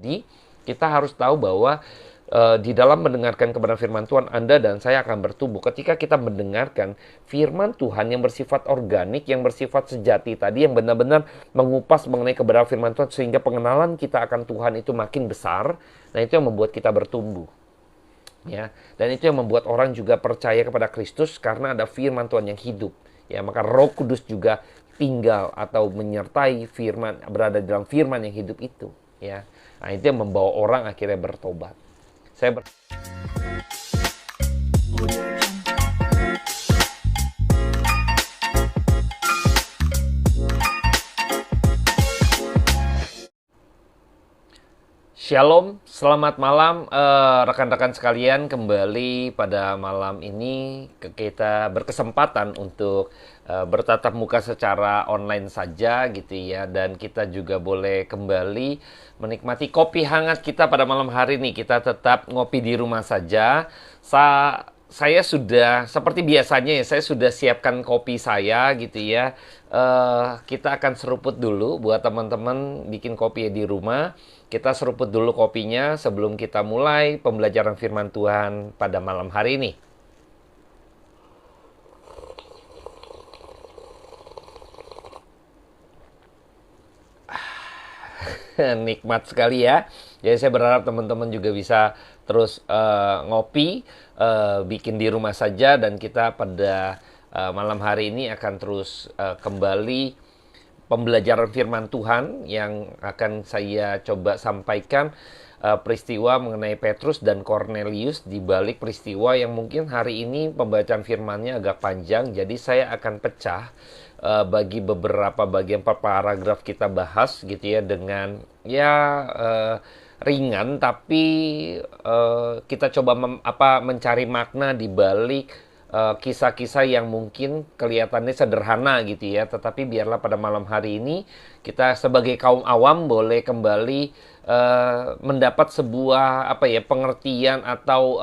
Jadi kita harus tahu bahwa di dalam mendengarkan kebenaran firman Tuhan, Anda dan saya akan bertumbuh. Ketika kita mendengarkan firman Tuhan yang bersifat organik, yang bersifat sejati tadi, yang benar-benar mengupas mengenai kebenaran firman Tuhan, sehingga pengenalan kita akan Tuhan itu makin besar. Nah, itu yang membuat kita bertumbuh. Ya, dan itu yang membuat orang juga percaya kepada Kristus karena ada firman Tuhan yang hidup. Ya, maka Roh Kudus juga tinggal atau menyertai firman, berada dalam firman yang hidup itu. Ya, nah, itu yang membawa orang akhirnya bertobat. Shalom, selamat malam rekan-rekan sekalian. Kembali pada malam ini kita berkesempatan untuk bertatap muka secara online saja gitu ya. Dan kita juga boleh kembali menikmati kopi hangat kita pada malam hari ini. Kita tetap ngopi di rumah saja. Saya sudah, seperti biasanya ya, saya sudah siapkan kopi saya gitu ya. Kita akan seruput dulu buat teman-teman bikin kopi di rumah. Kita seruput dulu kopinya sebelum kita mulai pembelajaran firman Tuhan pada malam hari ini. Nikmat sekali ya. Jadi saya berharap teman-teman juga bisa terus ngopi, bikin di rumah saja, dan kita pada malam hari ini akan terus kembali pembelajaran firman Tuhan yang akan saya coba sampaikan peristiwa mengenai Petrus dan Kornelius, di balik peristiwa yang mungkin hari ini pembacaan firmannya agak panjang. Jadi saya akan pecah bagi beberapa bagian per paragraf kita bahas gitu ya, dengan ringan, tapi kita coba mencari makna di balik kisah-kisah yang mungkin kelihatannya sederhana gitu ya, tetapi biarlah pada malam hari ini kita sebagai kaum awam boleh kembali mendapat sebuah pengertian atau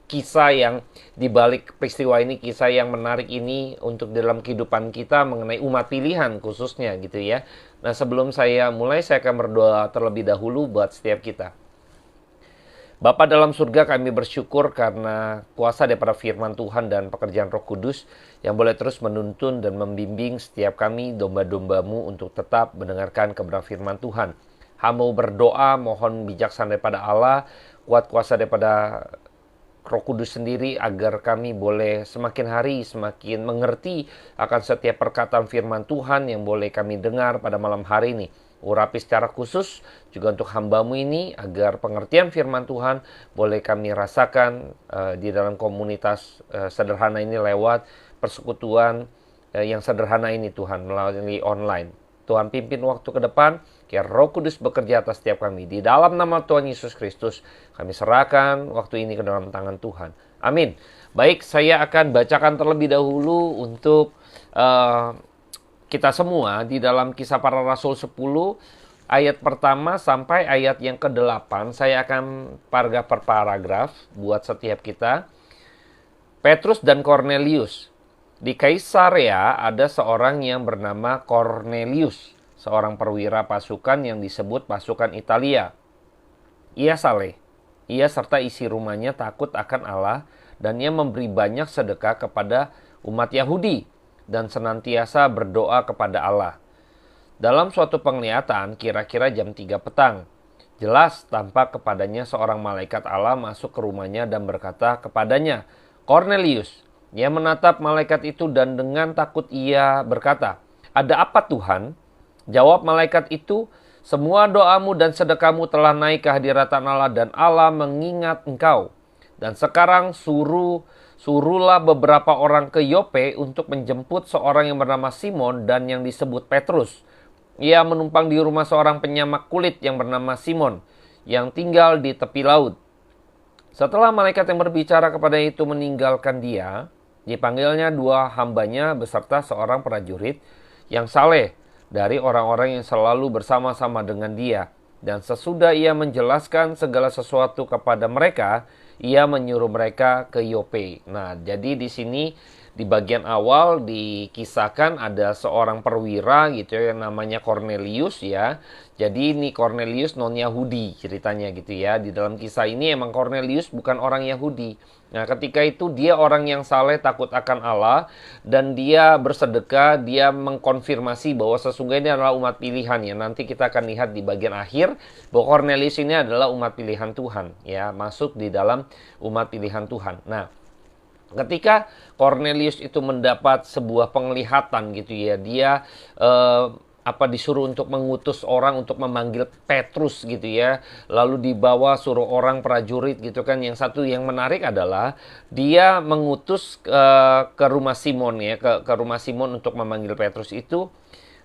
kisah yang dibalik peristiwa ini, kisah yang menarik ini untuk dalam kehidupan kita mengenai umat pilihan khususnya gitu ya. Nah, sebelum saya mulai, saya akan berdoa terlebih dahulu buat setiap kita. Bapa dalam surga, kami bersyukur karena kuasa daripada firman Tuhan dan pekerjaan Roh Kudus yang boleh terus menuntun dan membimbing setiap kami domba-dombamu untuk tetap mendengarkan kebenaran firman Tuhan. Hamba berdoa mohon bijaksana daripada Allah, kuat kuasa daripada Roh Kudus sendiri, agar kami boleh semakin hari semakin mengerti akan setiap perkataan firman Tuhan yang boleh kami dengar pada malam hari ini. Urapi secara khusus juga untuk hamba-Mu ini, agar pengertian firman Tuhan boleh kami rasakan di dalam komunitas sederhana ini lewat persekutuan yang sederhana ini Tuhan, melalui online. Tuhan pimpin waktu ke depan, biar Roh Kudus bekerja atas setiap kami. Di dalam nama Tuhan Yesus Kristus, kami serahkan waktu ini ke dalam tangan Tuhan. Amin. Baik, saya akan bacakan terlebih dahulu untuk kita semua di dalam Kisah Para Rasul 10 ayat pertama sampai ayat yang ke-8. Saya akan paragraf per paragraf buat setiap kita. Petrus dan Kornelius. Di Kaisarea ada seorang yang bernama Kornelius, seorang perwira pasukan yang disebut pasukan Italia. Ia saleh. Ia serta isi rumahnya takut akan Allah, dan ia memberi banyak sedekah kepada umat Yahudi dan senantiasa berdoa kepada Allah. Dalam suatu penglihatan, kira-kira jam 3 petang, jelas tampak kepadanya seorang malaikat Allah masuk ke rumahnya dan berkata kepadanya, "Kornelius." Ia menatap malaikat itu dan dengan takut ia berkata, "Ada apa Tuhan?" Jawab malaikat itu, "Semua doamu dan sedekahmu telah naik ke hadirat Allah, dan Allah mengingat engkau. Dan sekarang suruhlah beberapa orang ke Yope untuk menjemput seorang yang bernama Simon dan yang disebut Petrus. Ia menumpang di rumah seorang penyamak kulit yang bernama Simon, yang tinggal di tepi laut." Setelah malaikat yang berbicara kepada itu meninggalkan dia, dipanggilnya dua hambanya beserta seorang prajurit yang saleh dari orang-orang yang selalu bersama-sama dengan dia. Dan sesudah ia menjelaskan segala sesuatu kepada mereka, ia menyuruh mereka ke Yope. Nah, jadi di sini di bagian awal dikisahkan ada seorang perwira gitu ya, yang namanya Cornelius ya. Jadi ini Cornelius non-Yahudi ceritanya gitu ya. Di dalam kisah ini emang Cornelius bukan orang Yahudi. Nah, ketika itu dia orang yang saleh, takut akan Allah, dan dia bersedekah, dia mengkonfirmasi bahwa sesungguhnya ini adalah umat pilihan ya. Nanti kita akan lihat di bagian akhir bahwa Cornelius ini adalah umat pilihan Tuhan ya, masuk di dalam umat pilihan Tuhan. Nah, ketika Cornelius itu mendapat sebuah penglihatan gitu ya, dia disuruh untuk mengutus orang untuk memanggil Petrus gitu ya. Lalu dibawa suruh orang prajurit gitu kan. Yang satu yang menarik adalah dia mengutus ke rumah Simon ya, ke rumah Simon untuk memanggil Petrus itu.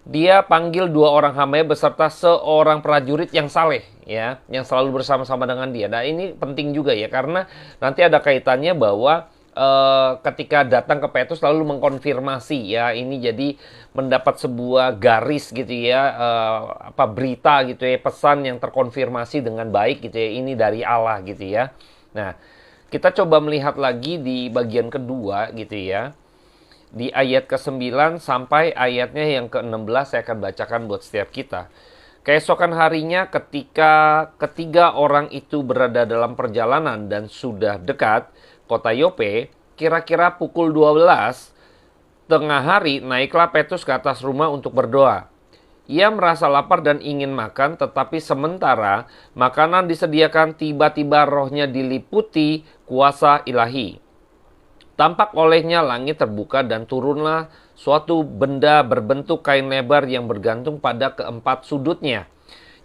Dia panggil 2 orang hambanya beserta seorang prajurit yang saleh ya, yang selalu bersama-sama dengan dia. Nah, ini penting juga ya, karena nanti ada kaitannya bahwa ketika datang ke Petrus lalu mengkonfirmasi ya, ini jadi mendapat sebuah garis gitu ya, berita gitu ya, pesan yang terkonfirmasi dengan baik gitu ya, ini dari Allah gitu ya. Nah, kita coba melihat lagi di bagian kedua gitu ya, di ayat ke-9 sampai ayatnya yang ke-16 saya akan bacakan buat setiap kita. Keesokan harinya ketika ketiga orang itu berada dalam perjalanan dan sudah dekat kota Yope, kira-kira pukul 12 tengah hari, naiklah Petrus ke atas rumah untuk berdoa. Ia merasa lapar dan ingin makan, tetapi sementara makanan disediakan, tiba-tiba rohnya diliputi kuasa ilahi. Tampak olehnya langit terbuka dan turunlah suatu benda berbentuk kain lebar yang bergantung pada keempat sudutnya,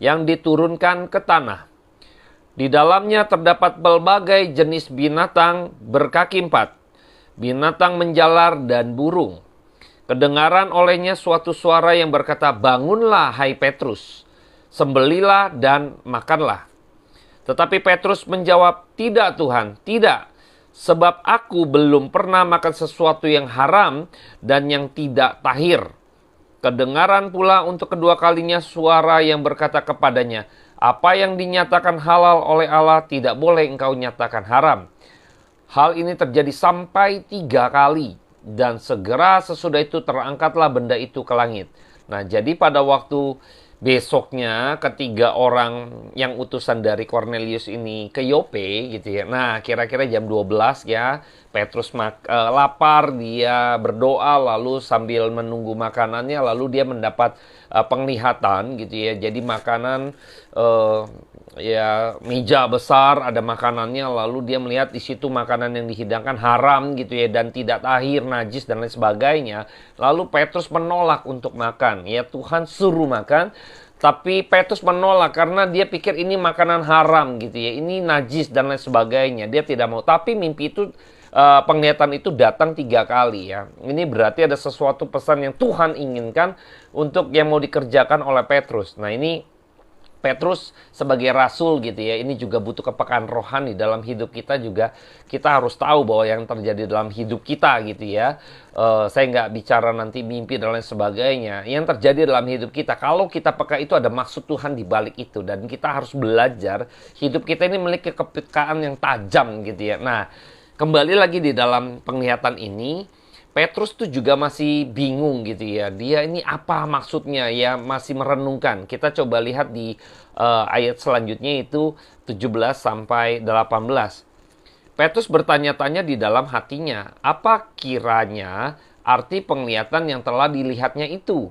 yang diturunkan ke tanah. Di dalamnya terdapat berbagai jenis binatang berkaki 4, binatang menjalar dan burung. Kedengaran olehnya suatu suara yang berkata, "Bangunlah hai Petrus, sembelilah dan makanlah." Tetapi Petrus menjawab, "Tidak Tuhan, tidak. Sebab aku belum pernah makan sesuatu yang haram dan yang tidak tahir." Kedengaran pula untuk kedua kalinya suara yang berkata kepadanya, "Apa yang dinyatakan halal oleh Allah tidak boleh engkau nyatakan haram." Hal ini terjadi sampai 3 kali. Dan segera sesudah itu terangkatlah benda itu ke langit. Nah, jadi pada waktu besoknya ketiga orang yang utusan dari Cornelius ini ke Yope gitu ya. Nah, kira-kira jam 12 ya. Petrus lapar, dia berdoa lalu sambil menunggu makanannya lalu dia mendapat penglihatan gitu ya. Jadi makanan ya meja besar ada makanannya, lalu dia melihat di situ makanan yang dihidangkan haram gitu ya, dan tidak tahir, najis dan lain sebagainya. Lalu Petrus menolak untuk makan. Ya, Tuhan suruh makan, tapi Petrus menolak karena dia pikir ini makanan haram gitu ya, ini najis dan lain sebagainya. Dia tidak mau. Tapi mimpi itu, penglihatan itu datang 3 kali ya. Ini berarti ada sesuatu pesan yang Tuhan inginkan untuk yang mau dikerjakan oleh Petrus. Nah, ini Petrus sebagai rasul gitu ya, ini juga butuh kepekaan rohani dalam hidup kita juga. Kita harus tahu bahwa yang terjadi dalam hidup kita gitu ya. Saya nggak bicara nanti mimpi dan lain sebagainya. Yang terjadi dalam hidup kita, kalau kita peka itu ada maksud Tuhan di balik itu. Dan kita harus belajar, hidup kita ini memiliki kepekaan yang tajam gitu ya. Nah, kembali lagi di dalam penglihatan ini, Petrus tuh juga masih bingung gitu ya. Dia ini apa maksudnya ya, masih merenungkan. Kita coba lihat di ayat selanjutnya itu 17 sampai 18. Petrus bertanya-tanya di dalam hatinya, apa kiranya arti penglihatan yang telah dilihatnya itu?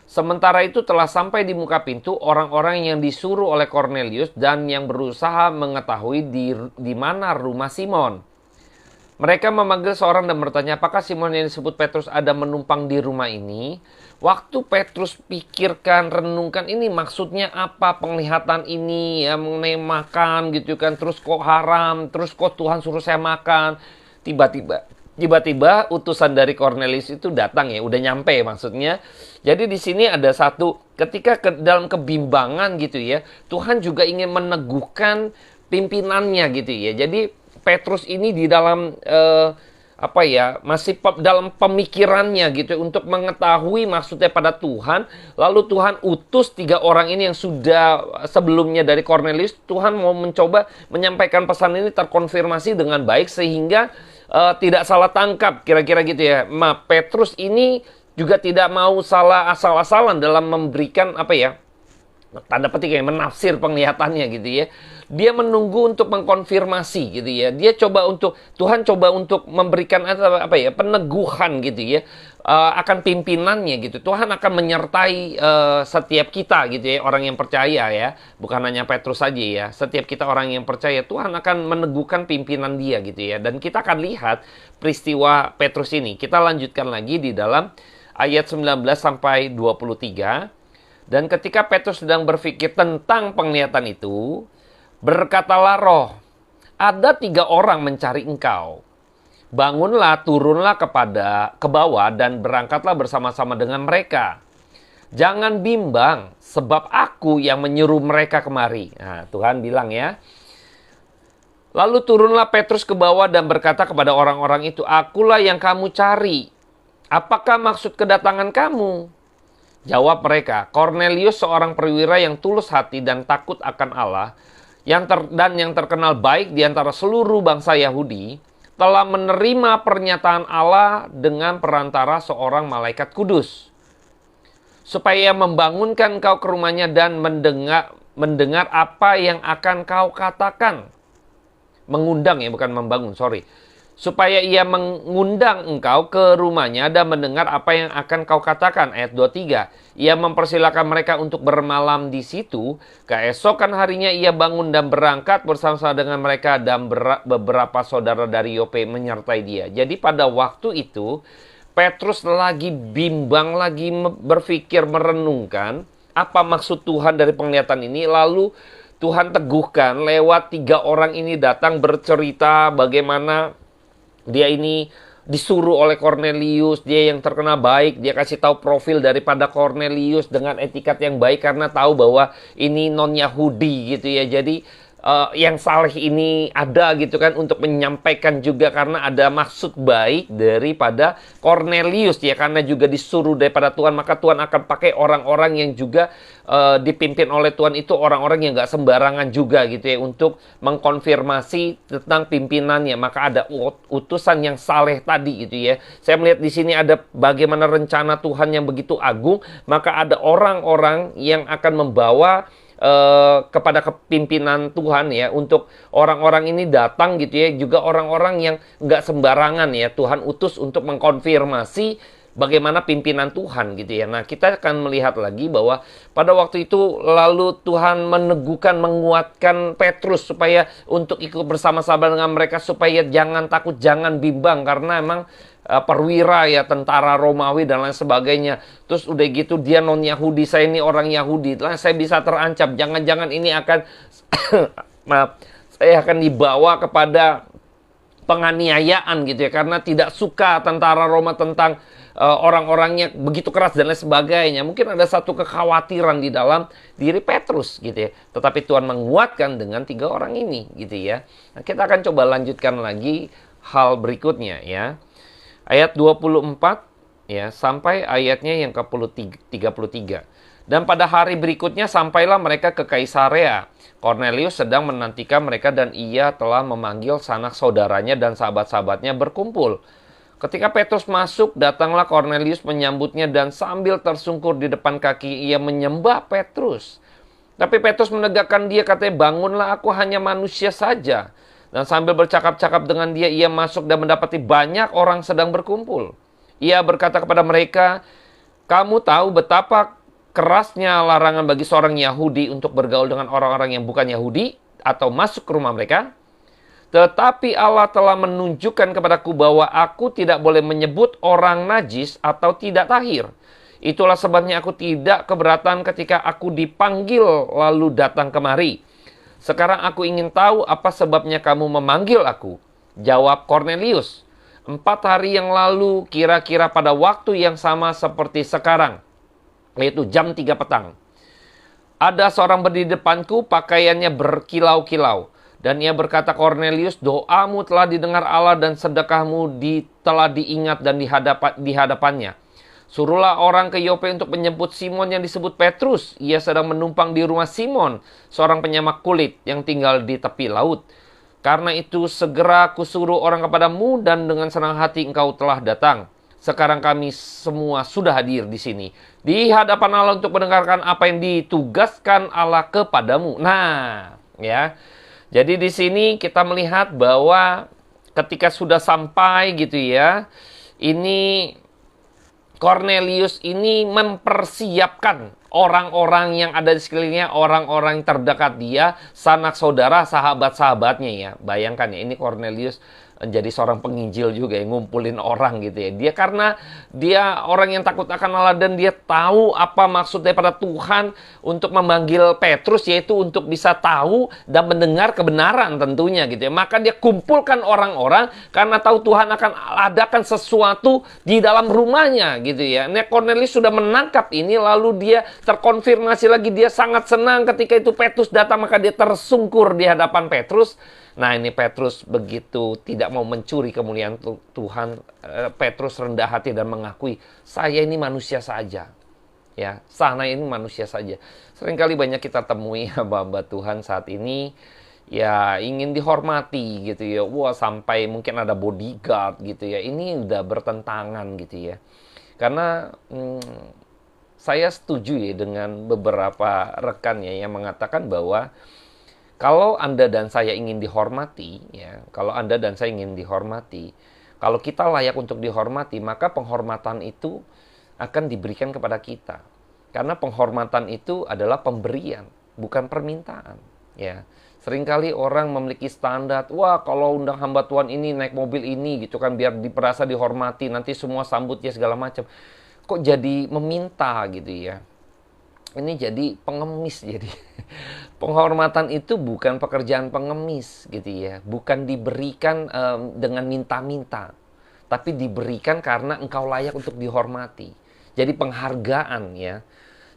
Sementara itu telah sampai di muka pintu orang-orang yang disuruh oleh Cornelius dan yang berusaha mengetahui di mana rumah Simon. Mereka memanggil seorang dan bertanya, apakah Simon yang disebut Petrus ada menumpang di rumah ini? Waktu Petrus pikirkan, renungkan, ini maksudnya apa penglihatan ini ya, mengenai makan gitu kan, terus kok haram, terus kok Tuhan suruh saya makan. Tiba-tiba utusan dari Cornelius itu datang ya, udah nyampe maksudnya. Jadi di sini ada satu, ketika dalam kebimbangan gitu ya, Tuhan juga ingin meneguhkan pimpinannya gitu ya. Jadi Petrus ini di dalam masih dalam pemikirannya gitu untuk mengetahui maksudnya pada Tuhan. Lalu Tuhan utus 3 orang ini yang sudah sebelumnya dari Cornelius. Tuhan mau mencoba menyampaikan pesan ini terkonfirmasi dengan baik sehingga tidak salah tangkap, kira-kira gitu ya. Petrus ini juga tidak mau salah asal-asalan dalam memberikan apa ya, tanda petik ya, menafsir penglihatannya gitu ya. Dia menunggu untuk mengkonfirmasi gitu ya. Tuhan coba untuk memberikan apa ya, peneguhan gitu ya, akan pimpinannya gitu. Tuhan akan menyertai setiap kita gitu ya, orang yang percaya ya. Bukan hanya Petrus saja ya. Setiap kita orang yang percaya, Tuhan akan meneguhkan pimpinan dia gitu ya. Dan kita akan lihat peristiwa Petrus ini. Kita lanjutkan lagi di dalam ayat 19 sampai 23. Dan ketika Petrus sedang berpikir tentang penglihatan itu, berkatalah Roh, ada 3 orang mencari engkau. Bangunlah, turunlah ke bawah dan berangkatlah bersama-sama dengan mereka. Jangan bimbang, sebab aku yang menyuruh mereka kemari. Nah, Tuhan bilang ya. Lalu turunlah Petrus ke bawah dan berkata kepada orang-orang itu, akulah yang kamu cari. Apakah maksud kedatangan kamu? Jawab mereka, Kornelius seorang perwira yang tulus hati dan takut akan Allah, yang terkenal baik di antara seluruh bangsa Yahudi, telah menerima pernyataan Allah dengan perantara seorang malaikat kudus, supaya membangunkan kau ke rumahnya dan mendengar apa yang akan kau katakan. Mengundang ya, bukan membangun, sorry. Supaya ia mengundang engkau ke rumahnya dan mendengar apa yang akan kau katakan. Ayat 23. Ia mempersilakan mereka untuk bermalam di situ. Keesokan harinya ia bangun dan berangkat bersama-sama dengan mereka, dan beberapa saudara dari Yope menyertai dia. Jadi pada waktu itu Petrus lagi bimbang, lagi berpikir, merenungkan apa maksud Tuhan dari penglihatan ini. Lalu Tuhan teguhkan lewat 3 orang ini datang bercerita bagaimana dia ini disuruh oleh Kornelius, dia yang terkenal baik, dia kasih tahu profil daripada Kornelius dengan etikat yang baik karena tahu bahwa ini non-Yahudi gitu ya. Jadi yang saleh ini ada gitu kan untuk menyampaikan juga karena ada maksud baik daripada Kornelius ya, karena juga disuruh daripada Tuhan, maka Tuhan akan pakai orang-orang yang juga dipimpin oleh Tuhan itu orang-orang yang gak sembarangan juga gitu ya untuk mengkonfirmasi tentang pimpinannya. Maka ada utusan yang saleh tadi gitu ya. Saya melihat di sini ada bagaimana rencana Tuhan yang begitu agung, maka ada orang-orang yang akan membawa kepada kepimpinan Tuhan ya, untuk orang-orang ini datang gitu ya, juga orang-orang yang nggak sembarangan ya, Tuhan utus untuk mengkonfirmasi bagaimana pimpinan Tuhan gitu ya. Nah, kita akan melihat lagi bahwa pada waktu itu lalu Tuhan meneguhkan, menguatkan Petrus supaya untuk ikut bersama-sama dengan mereka, supaya jangan takut, jangan bimbang, karena emang perwira ya, tentara Romawi dan lain sebagainya. Terus udah gitu dia non-Yahudi, saya ini orang Yahudi, saya bisa terancam, jangan-jangan ini akan maaf, saya akan dibawa kepada penganiayaan gitu ya, karena tidak suka tentara Roma tentang orang-orangnya begitu keras dan lain sebagainya. Mungkin ada satu kekhawatiran di dalam diri Petrus gitu ya. Tetapi Tuhan menguatkan dengan 3 orang ini gitu ya. Nah, kita akan coba lanjutkan lagi hal berikutnya ya. Ayat 24 ya sampai ayatnya yang ke-33. Dan pada hari berikutnya sampailah mereka ke Kaisarea. Kornelius sedang menantikan mereka dan ia telah memanggil sanak saudaranya dan sahabat-sahabatnya berkumpul. Ketika Petrus masuk, datanglah Kornelius menyambutnya dan sambil tersungkur di depan kaki ia menyembah Petrus. Tapi Petrus menegakkan dia, katanya, bangunlah, aku hanya manusia saja. Dan sambil bercakap-cakap dengan dia, ia masuk dan mendapati banyak orang sedang berkumpul. Ia berkata kepada mereka, kamu tahu betapa kerasnya larangan bagi seorang Yahudi untuk bergaul dengan orang-orang yang bukan Yahudi atau masuk ke rumah mereka. Tetapi Allah telah menunjukkan kepadaku bahwa aku tidak boleh menyebut orang najis atau tidak tahir. Itulah sebabnya aku tidak keberatan ketika aku dipanggil lalu datang kemari. Sekarang aku ingin tahu apa sebabnya kamu memanggil aku. Jawab Kornelius, 4 hari yang lalu, kira-kira pada waktu yang sama seperti sekarang, yaitu jam 3 petang. Ada seorang berdiri di depanku, pakaiannya berkilau-kilau. Dan ia berkata, Kornelius, doamu telah didengar Allah dan sedekahmu telah diingat dan di hadapannya. Suruhlah orang ke Yope untuk menjemput Simon yang disebut Petrus. Ia sedang menumpang di rumah Simon, seorang penyamak kulit yang tinggal di tepi laut. Karena itu segera kusuruh orang kepadamu dan dengan senang hati engkau telah datang. Sekarang kami semua sudah hadir di sini di hadapan Allah untuk mendengarkan apa yang ditugaskan Allah kepadamu. Nah, ya. Jadi di sini kita melihat bahwa ketika sudah sampai gitu ya, ini Cornelius ini mempersiapkan orang-orang yang ada di sekelilingnya, orang-orang terdekat dia, sanak saudara, sahabat-sahabatnya ya. Bayangkan ya, ini Cornelius jadi seorang penginjil juga yang ngumpulin orang gitu ya. Dia karena dia orang yang takut akan Allah dan dia tahu apa maksud daripada Tuhan untuk memanggil Petrus, yaitu untuk bisa tahu dan mendengar kebenaran tentunya gitu ya. Maka dia kumpulkan orang-orang karena tahu Tuhan akan adakan sesuatu di dalam rumahnya gitu ya. Nah, Cornelius sudah menangkap ini, lalu dia terkonfirmasi lagi, dia sangat senang ketika itu Petrus datang, maka dia tersungkur di hadapan Petrus. Nah, ini Petrus begitu tidak mau mencuri kemuliaan Tuhan. Petrus rendah hati dan mengakui, saya ini manusia saja. Ya, sana ini manusia saja. Seringkali banyak kita temui hamba-hamba Tuhan saat ini ya ingin dihormati gitu ya. Wah, sampai mungkin ada bodyguard gitu ya. Ini udah bertentangan gitu ya. Karena saya setuju ya dengan beberapa rekannya yang mengatakan bahwa kalau Anda dan saya ingin dihormati, ya, kalau Anda dan saya ingin dihormati, kalau kita layak untuk dihormati, maka penghormatan itu akan diberikan kepada kita. Karena penghormatan itu adalah pemberian, bukan permintaan. Ya, seringkali orang memiliki standar, wah kalau undang hamba Tuhan ini naik mobil ini gitu kan, biar diperasa dihormati, nanti semua sambut ya segala macam. Kok jadi meminta gitu ya? Ini jadi pengemis jadi. Penghormatan itu bukan pekerjaan pengemis gitu ya. Bukan diberikan dengan minta-minta. Tapi diberikan karena engkau layak untuk dihormati. Jadi penghargaan ya.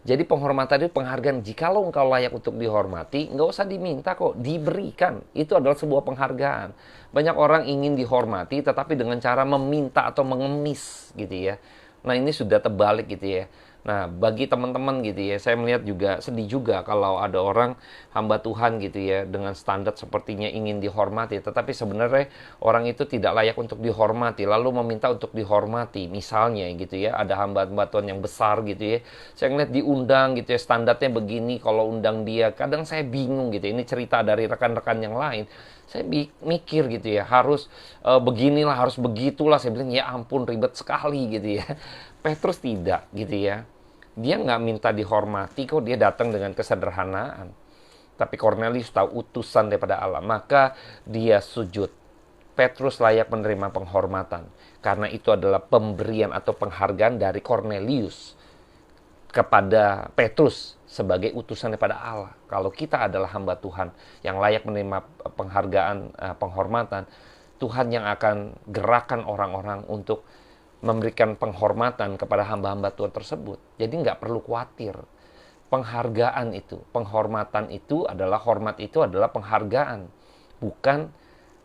Jadi penghormatan itu penghargaan. Jikalau engkau layak untuk dihormati, nggak usah diminta kok, diberikan. Itu adalah sebuah penghargaan. Banyak orang ingin dihormati tetapi dengan cara meminta atau mengemis gitu ya. Nah, ini sudah terbalik gitu ya. Nah, bagi teman-teman gitu ya, saya melihat juga sedih juga kalau ada orang hamba Tuhan gitu ya, dengan standar sepertinya ingin dihormati, tetapi sebenarnya orang itu tidak layak untuk dihormati, lalu meminta untuk dihormati. Misalnya gitu ya, ada hamba-hamba Tuhan yang besar gitu ya, saya ngeliat diundang gitu ya, standarnya begini, kalau undang dia, kadang saya bingung gitu ya, ini cerita dari rekan-rekan yang lain. Saya mikir gitu ya, harus beginilah, harus begitulah. Saya bilang, ya ampun ribet sekali gitu ya. Petrus tidak gitu ya. Dia nggak minta dihormati kok, dia datang dengan kesederhanaan. Tapi Cornelius tahu utusan daripada Allah, maka dia sujud. Petrus layak menerima penghormatan. Karena itu adalah pemberian atau penghargaan dari Cornelius kepada Petrus sebagai utusan daripada Allah. Kalau kita adalah hamba Tuhan yang layak menerima penghargaan, penghormatan, Tuhan yang akan gerakan orang-orang untuk memberikan penghormatan kepada hamba-hamba Tuhan tersebut. Jadi nggak perlu khawatir. Penghargaan itu, penghormatan itu adalah, hormat itu adalah penghargaan. Bukan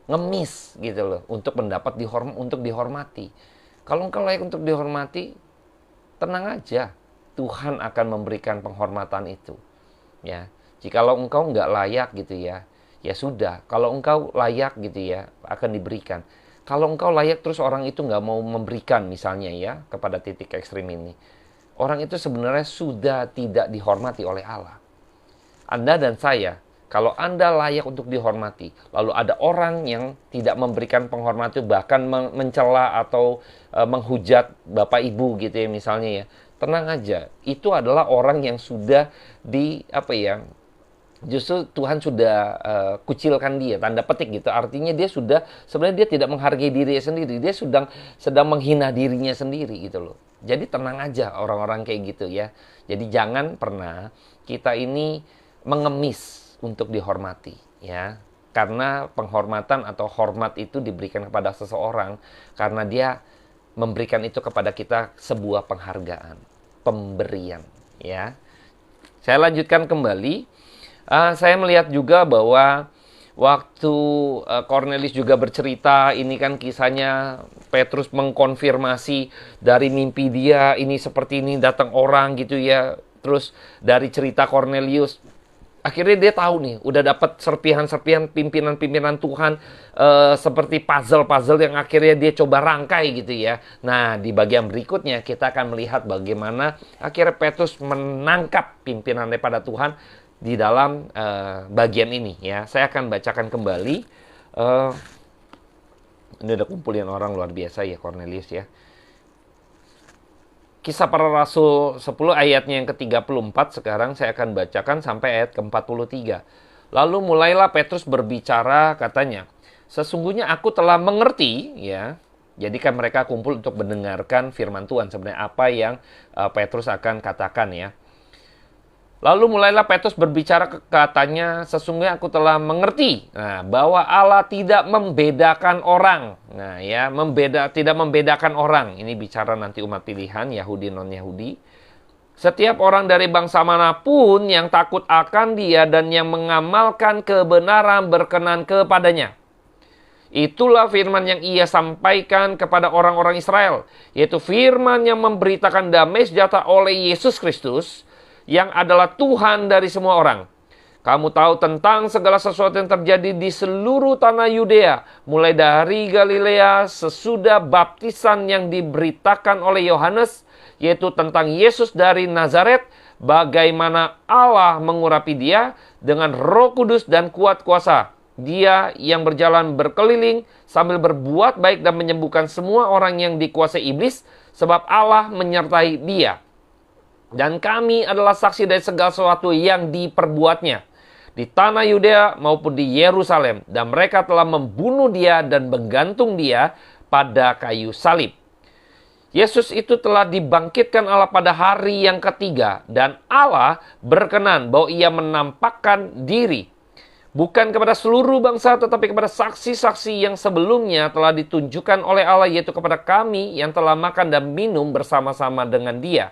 ngemis gitu loh, untuk mendapat untuk dihormati. Kalau engkau layak untuk dihormati, tenang aja. Tuhan akan memberikan penghormatan itu. Ya, jikalau engkau nggak layak gitu ya, ya sudah. Kalau engkau layak gitu ya, akan diberikan. Kalau engkau layak terus orang itu nggak mau memberikan misalnya ya, kepada titik ekstrim ini, orang itu sebenarnya sudah tidak dihormati oleh Allah. Anda dan saya, kalau Anda layak untuk dihormati, lalu ada orang yang tidak memberikan penghormatan, bahkan mencela atau menghujat Bapak Ibu gitu ya misalnya ya, tenang aja, itu adalah orang yang sudah justru Tuhan sudah kucilkan dia, tanda petik gitu. Artinya dia sudah, sebenarnya dia tidak menghargai dirinya sendiri. Dia sedang menghina dirinya sendiri gitu loh. Jadi tenang aja orang-orang kayak gitu ya. Jadi jangan pernah kita ini mengemis untuk dihormati ya. Karena penghormatan atau hormat itu diberikan kepada seseorang karena dia memberikan itu kepada kita sebuah penghargaan, pemberian ya. Saya lanjutkan kembali. Saya melihat juga bahwa waktu Cornelius juga bercerita, ini kan kisahnya Petrus mengkonfirmasi dari mimpi dia, ini seperti ini datang orang gitu ya. Terus dari cerita Cornelius, Akhirnya dia tahu nih, udah dapat serpihan-serpihan pimpinan-pimpinan Tuhan, seperti puzzle-puzzle yang akhirnya dia coba rangkai gitu ya. Nah, di bagian berikutnya kita akan melihat bagaimana akhirnya Petrus menangkap pimpinan daripada Tuhan di dalam bagian ini ya. Saya akan bacakan kembali. Ini udah kumpulin orang luar biasa ya, Cornelius ya. Kisah Para Rasul 10 ayatnya yang ke-34 sekarang saya akan bacakan sampai ayat ke-43. Lalu mulailah Petrus berbicara, katanya, sesungguhnya aku telah mengerti ya. Jadi kan mereka kumpul untuk mendengarkan firman Tuhan, sebenarnya apa yang Petrus akan katakan ya. Lalu mulailah Petrus berbicara, katanya, sesungguhnya aku telah mengerti bahwa Allah tidak membedakan orang. Nah ya, tidak membedakan orang. Ini bicara nanti umat pilihan, Yahudi non-Yahudi. Setiap orang dari bangsa manapun yang takut akan Dia dan yang mengamalkan kebenaran berkenan kepadanya. Itulah firman yang Ia sampaikan kepada orang-orang Israel, yaitu firman yang memberitakan damai sejahtera oleh Yesus Kristus, yang adalah Tuhan dari semua orang. Kamu tahu tentang segala sesuatu yang terjadi di seluruh tanah Yudea, mulai dari Galilea sesudah baptisan yang diberitakan oleh Yohanes, yaitu tentang Yesus dari Nazaret, bagaimana Allah mengurapi Dia dengan Roh Kudus dan kuat kuasa. Dia yang berjalan berkeliling sambil berbuat baik dan menyembuhkan semua orang yang dikuasai iblis, sebab Allah menyertai Dia. Dan kami adalah saksi dari segala sesuatu yang diperbuatnya di tanah Yudea maupun di Yerusalem. Dan mereka telah membunuh Dia dan menggantung Dia pada kayu salib. Yesus itu telah dibangkitkan Allah pada hari yang ketiga. Dan Allah berkenan bahwa Ia menampakkan diri, bukan kepada seluruh bangsa, tetapi kepada saksi-saksi yang sebelumnya telah ditunjukkan oleh Allah, yaitu kepada kami yang telah makan dan minum bersama-sama dengan Dia.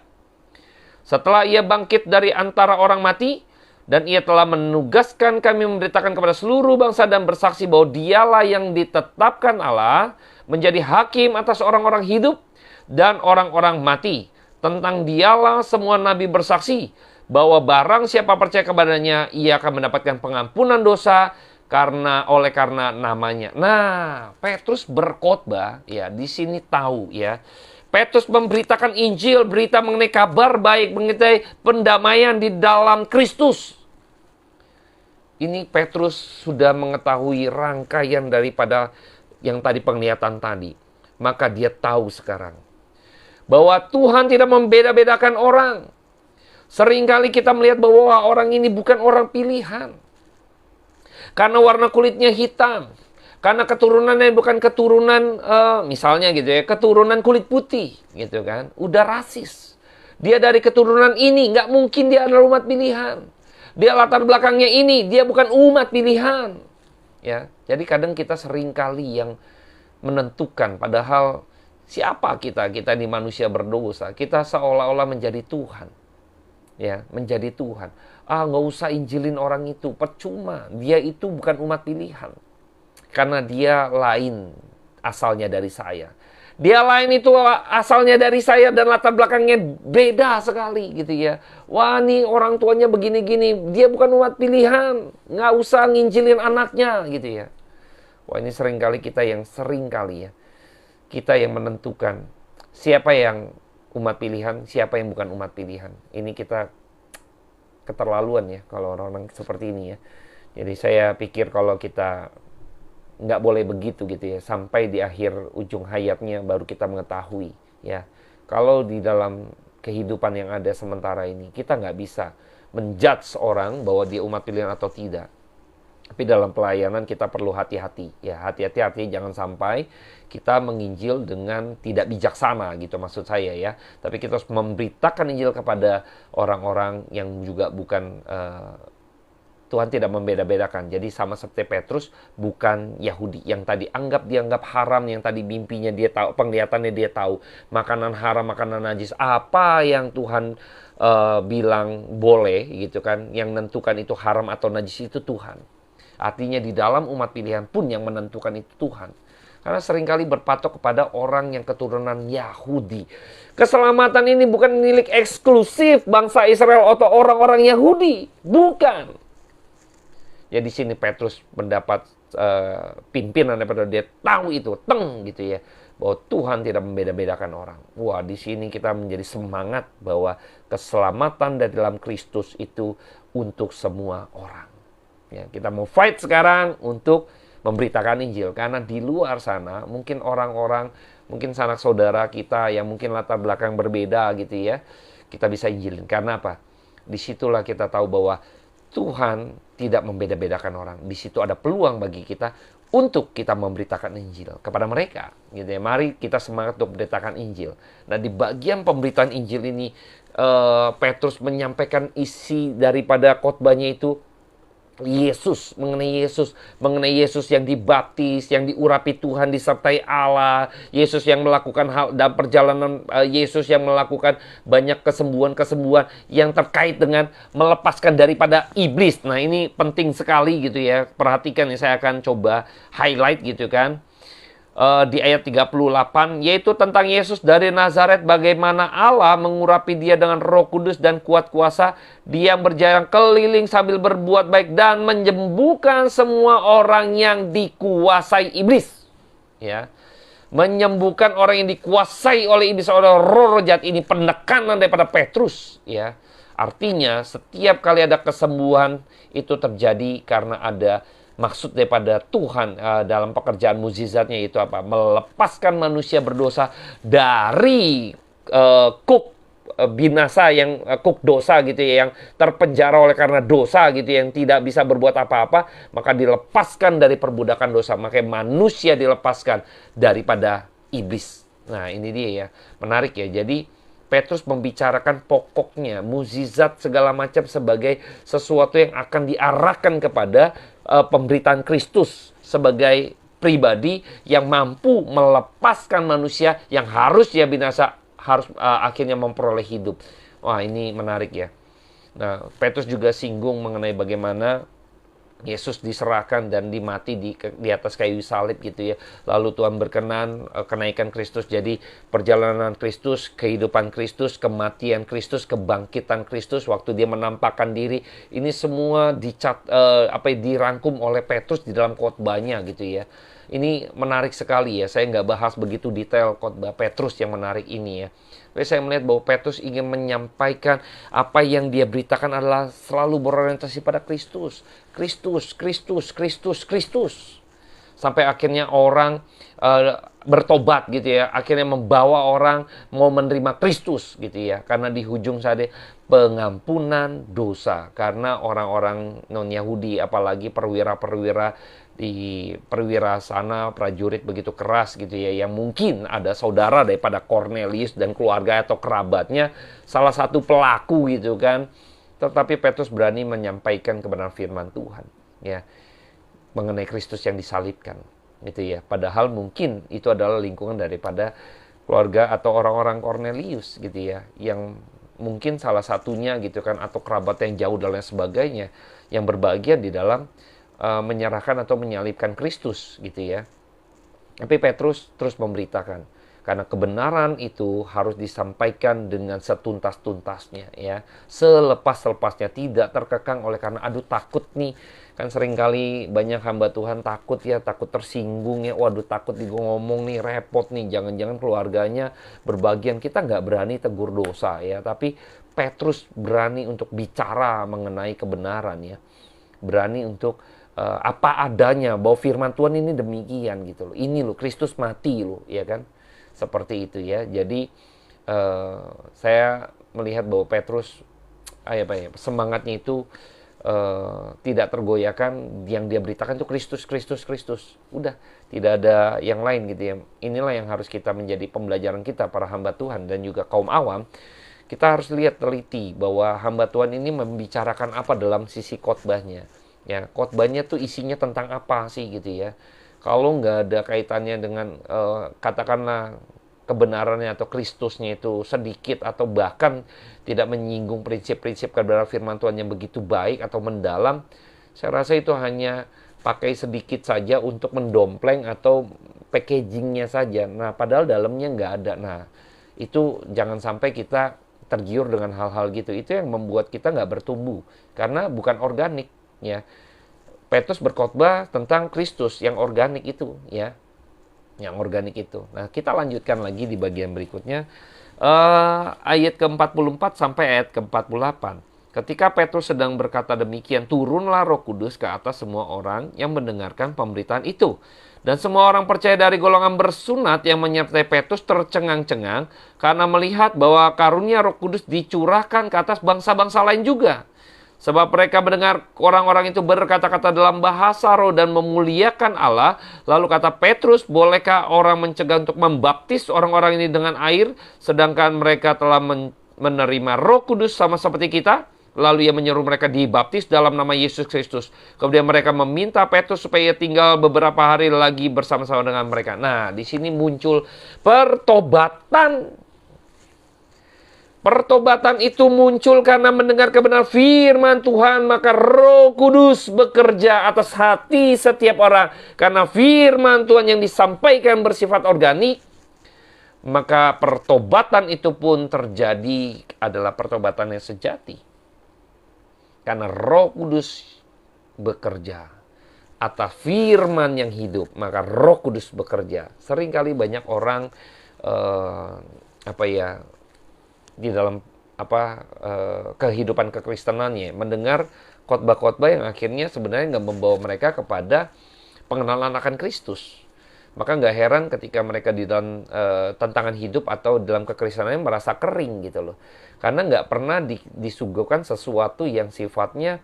Setelah Ia bangkit dari antara orang mati, dan Ia telah menugaskan kami memberitakan kepada seluruh bangsa dan bersaksi bahwa Dialah yang ditetapkan Allah menjadi hakim atas orang-orang hidup dan orang-orang mati. Tentang Dialah semua nabi bersaksi bahwa barang siapa percaya kepadanya, ia akan mendapatkan pengampunan dosa karena namanya. Nah, Petrus berkhotbah ya, di sini tahu ya. Petrus memberitakan Injil, berita mengenai kabar baik, mengenai pendamaian di dalam Kristus. Ini Petrus sudah mengetahui rangkaian daripada yang tadi penglihatan tadi. Maka dia tahu sekarang bahwa Tuhan tidak membeda-bedakan orang. Seringkali kita melihat bahwa orang ini bukan orang pilihan karena warna kulitnya hitam. Karena keturunannya bukan keturunan, misalnya gitu ya, keturunan kulit putih, gitu kan. Udah rasis. Dia dari keturunan ini, nggak mungkin dia adalah umat pilihan. Dia latar belakangnya ini, dia bukan umat pilihan. Ya, jadi kadang kita seringkali yang menentukan, padahal siapa kita? Kita di manusia berdosa. Kita seolah-olah menjadi Tuhan. Ya, menjadi Tuhan. Nggak usah injilin orang itu, percuma. Dia itu bukan umat pilihan. Karena dia lain asalnya dari saya. Dia lain itu asalnya dari saya dan latar belakangnya beda sekali gitu ya. Wah, nih orang tuanya begini-gini. Dia bukan umat pilihan. Nggak usah nginjilin anaknya gitu ya. Wah, ini seringkali kita yang kita yang menentukan siapa yang umat pilihan, siapa yang bukan umat pilihan. Ini kita keterlaluan ya kalau orang-orang seperti ini ya. Jadi saya pikir kalau kita nggak boleh begitu gitu ya, sampai di akhir ujung hayatnya baru kita mengetahui ya. Kalau di dalam kehidupan yang ada sementara ini kita nggak bisa menjudge orang bahwa dia umat pilihan atau tidak. Tapi dalam pelayanan kita perlu hati-hati ya, hati-hati jangan sampai kita menginjil dengan tidak bijaksana gitu maksud saya ya. Tapi kita harus memberitakan Injil kepada orang-orang yang juga bukan Tuhan tidak membeda-bedakan. Jadi sama seperti Petrus, bukan Yahudi yang tadi dianggap haram, yang tadi mimpinya dia tahu, penglihatannya dia tahu, makanan haram, makanan najis, apa yang Tuhan bilang boleh gitu kan, yang menentukan itu haram atau najis itu Tuhan. Artinya di dalam umat pilihan pun yang menentukan itu Tuhan. Karena seringkali berpatok kepada orang yang keturunan Yahudi. Keselamatan ini bukan milik eksklusif bangsa Israel atau orang-orang Yahudi. Bukan. Ya di sini Petrus mendapat pimpinan daripada dia tahu itu, gitu ya, bahwa Tuhan tidak membeda-bedakan orang. Wah, di sini kita menjadi semangat bahwa keselamatan dari dalam Kristus itu untuk semua orang. Ya, kita mau fight sekarang untuk memberitakan Injil, karena di luar sana mungkin orang-orang, mungkin sanak saudara kita yang mungkin latar belakang berbeda gitu ya, kita bisa injilin. Karena apa? Disitulah kita tahu bahwa Tuhan tidak membeda-bedakan orang. Di situ ada peluang bagi kita untuk kita memberitakan Injil kepada mereka. Gitu ya. Mari kita semangat untuk memberitakan Injil. Nah, di bagian pemberitaan Injil ini, Petrus menyampaikan isi daripada khotbahnya itu mengenai Yesus yang dibaptis, yang diurapi Tuhan, disertai Allah, Yesus yang melakukan hal dalam perjalanan, Yesus yang melakukan banyak kesembuhan-kesembuhan yang terkait dengan melepaskan daripada iblis. Nah, ini penting sekali gitu ya. Perhatikan ya, saya akan coba highlight gitu kan. Di ayat 38, yaitu tentang Yesus dari Nazaret, bagaimana Allah mengurapi dia dengan Roh Kudus dan kuat kuasa, dia berjalan keliling sambil berbuat baik dan menyembuhkan semua orang yang dikuasai iblis. Ya, menyembuhkan orang yang dikuasai oleh iblis, oleh roh jahat. Ini penekanan daripada Petrus. Ya, artinya setiap kali ada kesembuhan itu terjadi karena ada maksud daripada Tuhan dalam pekerjaan mukjizatnya. Itu apa? Melepaskan manusia berdosa dari kuk binasa, yang kuk dosa gitu ya, yang terpenjara oleh karena dosa gitu, yang tidak bisa berbuat apa-apa, maka dilepaskan dari perbudakan dosa. Makanya manusia dilepaskan daripada iblis. Nah, ini dia ya, menarik ya. Jadi Petrus membicarakan pokoknya mukjizat segala macam sebagai sesuatu yang akan diarahkan kepada pemberitaan Kristus sebagai pribadi yang mampu melepaskan manusia yang harus ya binasa, harus akhirnya memperoleh hidup. Wah, ini menarik ya. Nah, Petrus juga singgung mengenai bagaimana Yesus diserahkan dan dimati di atas kayu salib gitu ya. Lalu Tuhan berkenan kenaikan Kristus. Jadi perjalanan Kristus, kehidupan Kristus, kematian Kristus, kebangkitan Kristus waktu dia menampakkan diri. Ini semua dirangkum oleh Petrus di dalam khotbahnya gitu ya. Ini menarik sekali ya. Saya nggak bahas begitu detail khotbah Petrus yang menarik ini ya. Tapi saya melihat bahwa Petrus ingin menyampaikan apa yang dia beritakan adalah selalu berorientasi pada Kristus. Kristus, Kristus, Kristus, Kristus. Sampai akhirnya orang bertobat gitu ya. Akhirnya membawa orang mau menerima Kristus gitu ya. Karena di ujung sana pengampunan dosa. Karena orang-orang non-Yahudi, apalagi perwira-perwira di perwira sana, prajurit begitu keras gitu ya, yang mungkin ada saudara daripada Cornelius dan keluarga atau kerabatnya, salah satu pelaku gitu kan. Tetapi Petrus berani menyampaikan kebenaran firman Tuhan ya, mengenai Kristus yang disalibkan gitu ya. Padahal mungkin itu adalah lingkungan daripada keluarga atau orang-orang Cornelius gitu ya, yang mungkin salah satunya gitu kan, atau kerabat yang jauh dan lain sebagainya, yang berbagian di dalam menyerahkan atau menyalibkan Kristus gitu ya. Tapi Petrus terus memberitakan, karena kebenaran itu harus disampaikan dengan setuntas-tuntasnya ya, selepas-lepasnya, tidak terkekang oleh karena aduh takut nih. Kan seringkali banyak hamba Tuhan takut ya, takut tersinggung ya, waduh takut ngomong nih, repot nih, jangan-jangan keluarganya berbagian. Kita nggak berani tegur dosa ya, tapi Petrus berani untuk bicara mengenai kebenaran ya, berani untuk apa adanya, bahwa firman Tuhan ini demikian gitu loh. Ini loh, Kristus mati loh, ya kan? Seperti itu ya. Jadi saya melihat bahwa Petrus semangatnya itu tidak tergoyahkan. Yang dia beritakan itu Kristus, Kristus, Kristus. Udah, tidak ada yang lain gitu ya. Inilah yang harus kita menjadi pembelajaran kita, para hamba Tuhan dan juga kaum awam. Kita harus lihat teliti bahwa hamba Tuhan ini membicarakan apa dalam sisi khotbahnya. Ya, khotbahnya tuh isinya tentang apa sih gitu ya. Kalau nggak ada kaitannya dengan katakanlah kebenarannya atau Kristusnya itu sedikit, atau bahkan tidak menyinggung prinsip-prinsip kebenaran firman Tuhan yang begitu baik atau mendalam, saya rasa itu hanya pakai sedikit saja untuk mendompleng atau packagingnya saja. Nah, padahal dalamnya nggak ada. Nah, itu jangan sampai kita tergiur dengan hal-hal gitu. Itu yang membuat kita nggak bertumbuh, karena bukan organik. Ya, Petrus berkhotbah tentang Kristus yang organik itu, ya. Yang organik itu. Nah, kita lanjutkan lagi di bagian berikutnya. Ayat ke-44 sampai ayat ke-48. Ketika Petrus sedang berkata demikian, turunlah Roh Kudus ke atas semua orang yang mendengarkan pemberitaan itu. Dan semua orang percaya dari golongan bersunat yang menyertai Petrus tercengang-cengang karena melihat bahwa karunia Roh Kudus dicurahkan ke atas bangsa-bangsa lain juga. Sebab mereka mendengar orang-orang itu berkata-kata dalam bahasa roh dan memuliakan Allah. Lalu kata Petrus, bolehkah orang mencegah untuk membaptis orang-orang ini dengan air, sedangkan mereka telah menerima Roh Kudus sama seperti kita? Lalu ia menyeru mereka dibaptis dalam nama Yesus Kristus. Kemudian mereka meminta Petrus supaya tinggal beberapa hari lagi bersama-sama dengan mereka. Nah, di sini muncul pertobatan. Pertobatan itu muncul karena mendengar kebenaran firman Tuhan, maka Roh Kudus bekerja atas hati setiap orang. Karena firman Tuhan yang disampaikan bersifat organik, maka pertobatan itu pun terjadi adalah pertobatan yang sejati. Karena Roh Kudus bekerja atas firman yang hidup, maka Roh Kudus bekerja. Seringkali banyak orang di dalam kehidupan kekristenannya mendengar khotbah-khotbah yang akhirnya sebenarnya nggak membawa mereka kepada pengenalan akan Kristus. Maka nggak heran ketika mereka di dalam tantangan hidup atau dalam kekristenannya merasa kering gitu loh. Karena nggak pernah disuguhkan sesuatu yang sifatnya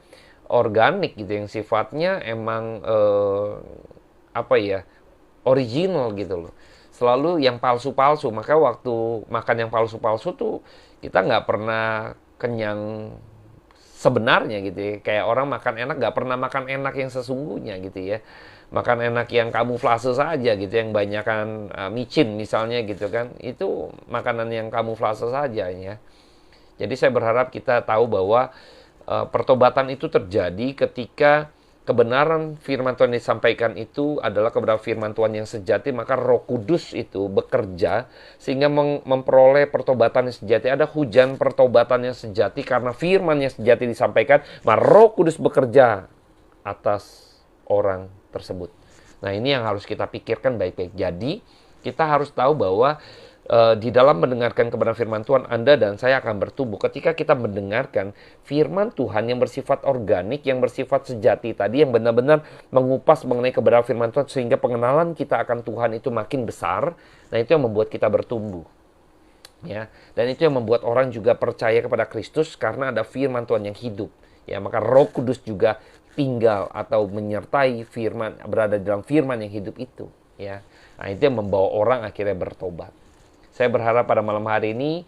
organik gitu, yang sifatnya emang original gitu loh. Selalu yang palsu-palsu. Maka waktu makan yang palsu-palsu tuh kita nggak pernah kenyang sebenarnya gitu ya. Kayak orang makan enak nggak pernah makan enak yang sesungguhnya gitu ya. Makan enak yang kamuflase saja gitu, yang banyakan micin misalnya gitu kan. Itu makanan yang kamuflase saja ya. Jadi saya berharap kita tahu bahwa pertobatan itu terjadi ketika kebenaran firman Tuhan disampaikan itu adalah kebenaran firman Tuhan yang sejati, maka Roh Kudus itu bekerja sehingga memperoleh pertobatan yang sejati. Ada hujan pertobatan yang sejati karena firman yang sejati disampaikan, maka Roh Kudus bekerja atas orang tersebut. Nah, ini yang harus kita pikirkan baik-baik. Jadi, kita harus tahu bahwa di dalam mendengarkan kebenaran firman Tuhan, Anda dan saya akan bertumbuh ketika kita mendengarkan firman Tuhan yang bersifat organik, yang bersifat sejati tadi, yang benar-benar mengupas mengenai kebenaran firman Tuhan sehingga pengenalan kita akan Tuhan itu makin besar. Nah, itu yang membuat kita bertumbuh. Ya, dan itu yang membuat orang juga percaya kepada Kristus karena ada firman Tuhan yang hidup. Ya, maka Roh Kudus juga tinggal atau menyertai firman, berada dalam firman yang hidup itu. Ya, nah, itu yang membawa orang akhirnya bertobat. Saya berharap pada malam hari ini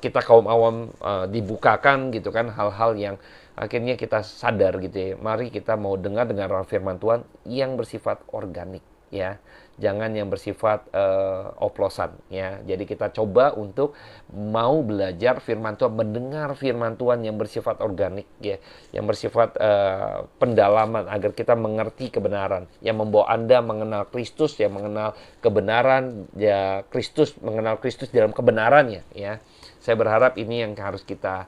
kita kaum awam dibukakan gitu kan hal-hal yang akhirnya kita sadar gitu ya. Mari kita mau dengar firman Tuhan yang bersifat organik ya. Jangan yang bersifat oplosan ya. Jadi kita coba untuk mau belajar firman Tuhan, mendengar firman Tuhan yang bersifat organik ya, yang bersifat pendalaman agar kita mengerti kebenaran, yang membawa Anda mengenal Kristus, yang mengenal kebenaran ya, Kristus, mengenal Kristus dalam kebenarannya ya. Saya berharap ini yang harus kita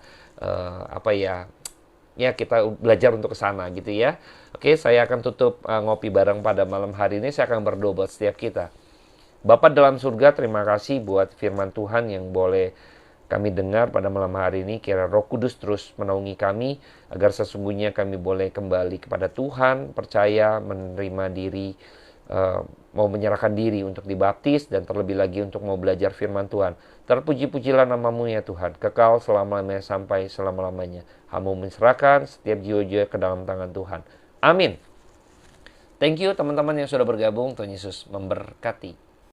kita belajar untuk ke sana gitu ya. Oke, saya akan tutup ngopi bareng pada malam hari ini. Saya akan berdoa buat setiap kita. Bapa dalam surga, terima kasih buat firman Tuhan yang boleh kami dengar pada malam hari ini. Kiranya Roh Kudus terus menaungi kami agar sesungguhnya kami boleh kembali kepada Tuhan, percaya, menerima diri, mau menyerahkan diri untuk dibaptis, dan terlebih lagi untuk mau belajar firman Tuhan. Terpuji-pujilah namamu ya Tuhan, kekal selama-lamanya sampai selama-lamanya. Hamba menserahkan setiap jiwa-jiwa ke dalam tangan Tuhan. Amin. Thank you teman-teman yang sudah bergabung. Tuhan Yesus memberkati.